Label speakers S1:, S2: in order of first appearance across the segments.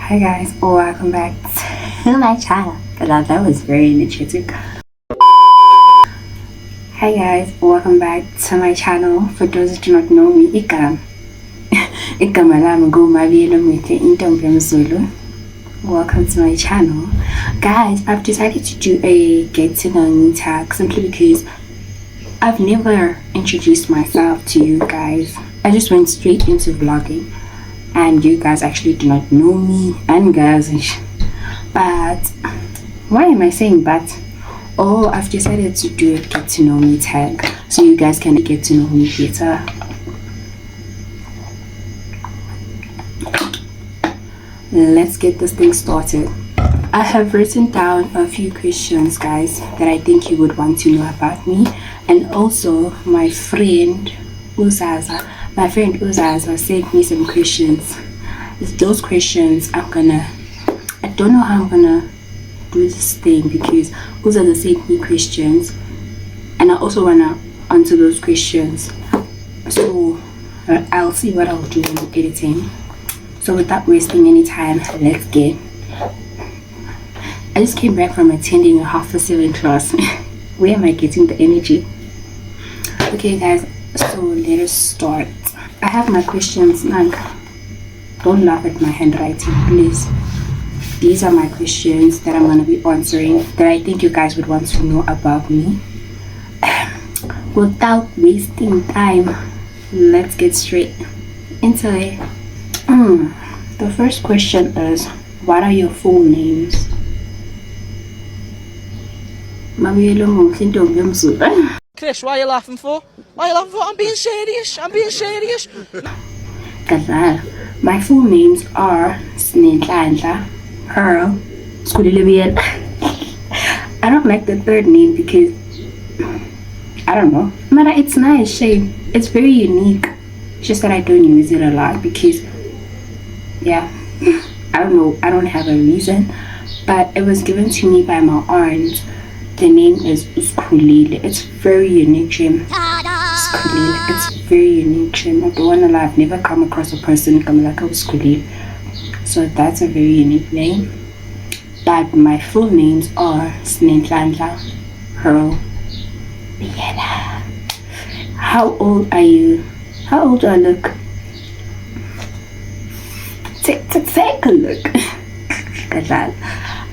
S1: Hi guys, welcome back to my channel. That was very energetic. Hi guys, welcome back to my channel. For those who do not know me, igama lami nguMabiyelo Mwethe Intombi Zulu. Welcome to my channel. Guys, I've decided to do a get to know me tag simply because I've never introduced myself to you guys. I just went straight into vlogging and you guys actually do not know me and guys, but why am I saying but? Oh, I've decided to do a get to know me tag so you guys can get to know me better. Let's get this thing started. I have written down a few questions, guys, that I think you would want to know about me, and also my friend Uzaza sent me some questions. Those questions I don't know how I'm gonna do this thing because Uzaza sent me questions and I also wanna answer those questions, so I'll see what I'll do in editing. So without wasting any time, let's get. I just came back from attending a 7:30 class. Where am I getting the energy? Okay guys, so let us start. I have my questions now. Don't laugh at my handwriting, please. These are my questions that I'm going to be answering that I think you guys would want to know about me. Without wasting time, let's get straight into it. The first question is, what are your full names? Mabiyelo Mwethe Intombi Zulu.
S2: Chris, why are you laughing for? Why are you laughing for? I'm being serious.
S1: Kazal. My full names are Snehlanhla, Pearl, Skulilibien. I don't like the third name because I don't know. Mara, it's nice, shame. It's very unique. Just that I don't use it a lot because yeah, I don't know. I don't have a reason, but it was given to me by my aunt. The name is Uskulile. It's very unique name. Uskulile. It's very unique name. I don't wanna lie, I've never come across a person come like Uskulile. So that's a very unique name. But my full names are Snehlanhla, Pearl, Biela. How old are you? How old do I look? Take a look.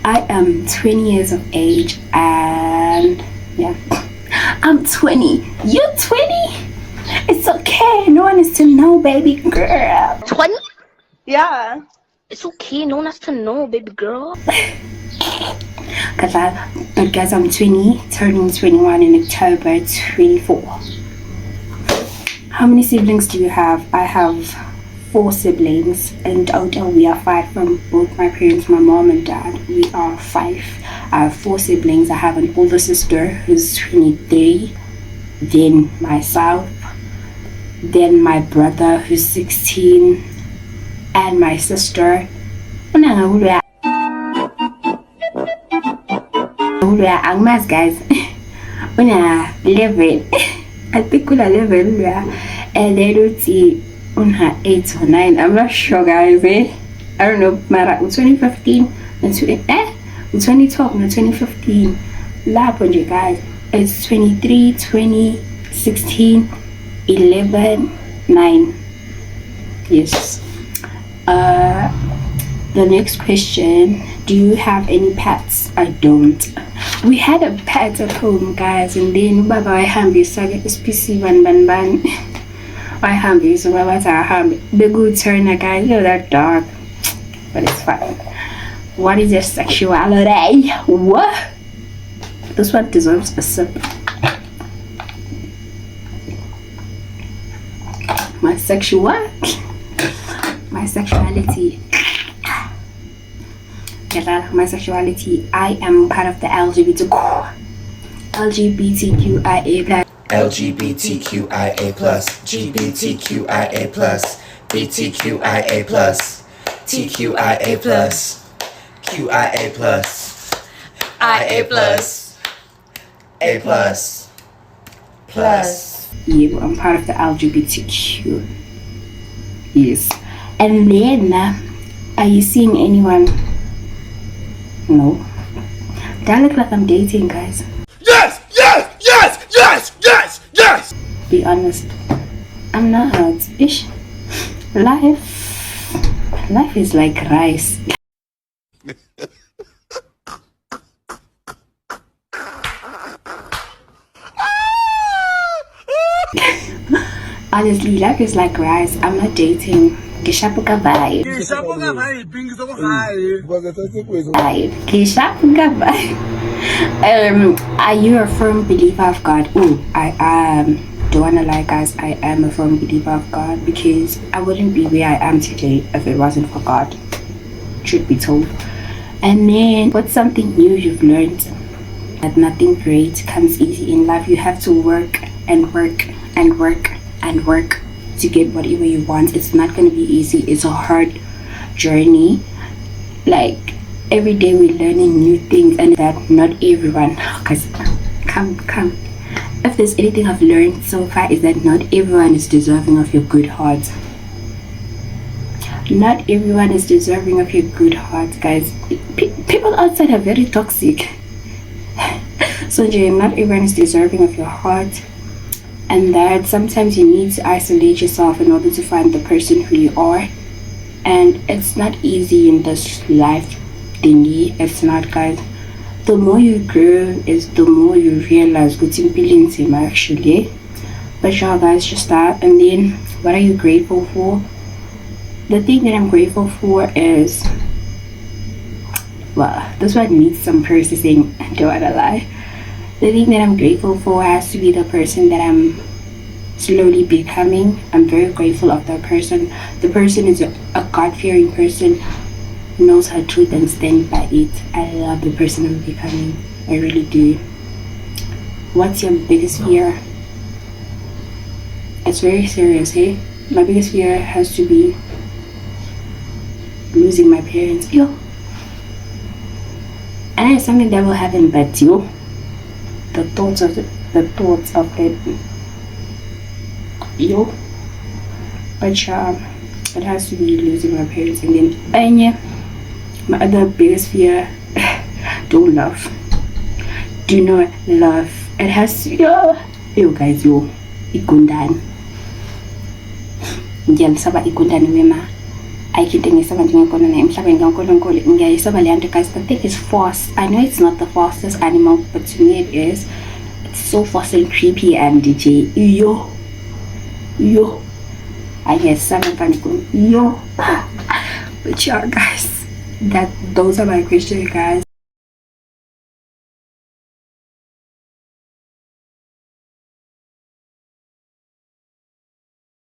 S1: I am 20 years of age and yeah, I'm 20. You're 20? It's okay. No one is to know, baby girl.
S3: 20?
S4: Yeah.
S3: It's okay. No one has to know, baby girl.
S1: But guys, I'm 20, turning 21 in October 24. How many siblings do you have? I have 4 siblings. In total, we are 5 from both my parents, my mom and dad. We are 5. I have 4 siblings. I have an older sister who's 23, then myself, then my brother who's 16, and my sister. Guys, 11. I think we're 11, and then her 8 or 9, I'm not sure, guys. I don't know. Mara 2015 and 2012 and 2015. Lap on you guys. It's 23, 20, 16, 11, 9. Yes. The next question. Do you have any pets? I don't. We had a pet at home, guys, and then Baba I have this SPC ban. I have this, the good turner, guys. You're that dog, but it's fine. What is your sexuality? What? This one deserves a sip. My sexuality. My sexuality. I am part of the LGBTQIA+.
S5: LGBTQIA+, GBTQIA+, BTQIA+, TQIA+, QIA+, IA+, A+.
S1: Yeah, I'm part of the LGBTQ. Yes. And then Are you seeing anyone? No. Do I look like I'm dating, guys?
S5: Yes! Yes! Yes! Yes! Yes! Yes!
S1: Be honest. I'm not. Ish. Life is like rice. Honestly, life is like rice. I'm not dating. Kishapuka vibe. Kishapuka vibe. Are you a firm believer of God? Oh, I am. Don't wanna lie, guys. I am a firm believer of God because I wouldn't be where I am today if it wasn't for God. Truth be told. And then, what's something new you've learned? That nothing great comes easy in life. You have to work and work and work and work to get whatever you want. It's not going to be easy. It's a hard journey. Like every day we're learning new things, and that not everyone, because come if there's anything I've learned so far is that not everyone is deserving of your good heart. Not everyone is deserving of your good heart, guys. People outside are very toxic. So not everyone is deserving of your heart, and that sometimes you need to isolate yourself in order to find the person who you are. And it's not easy in this life thingy. It's not, guys. The more you grow is the more you realize what's in actually. But yeah, guys, just that. And then what are you grateful for? The thing that I'm grateful for is, well, this one needs some processing. I don't wanna lie. The thing that I'm grateful for has to be the person that I'm slowly becoming. I'm very grateful of that person. The person is a God-fearing person, knows her truth and stand by it. I love the person I'm becoming. I really do. What's your biggest fear? It's very serious, hey? My biggest fear has to be losing my parents. Yo. And it's something that will happen, but yo, the thoughts of it, yo. But it has to be losing my parents. And then yeah, my other biggest fear, don't love. Do not love. It has to, yo guys, yo, ikundani. Ngiyalisaba ikundani wema. Ayikho ngisaba ngikona na emhlabeni kaNkulunkulu. Ngiyayisaba le nto, guys. The thing is false. I know it's not the fastest animal, but to me it is. It's so fast and creepy and DJ. Yo. I guess seven yo. But yeah, guys, those are my questions, guys.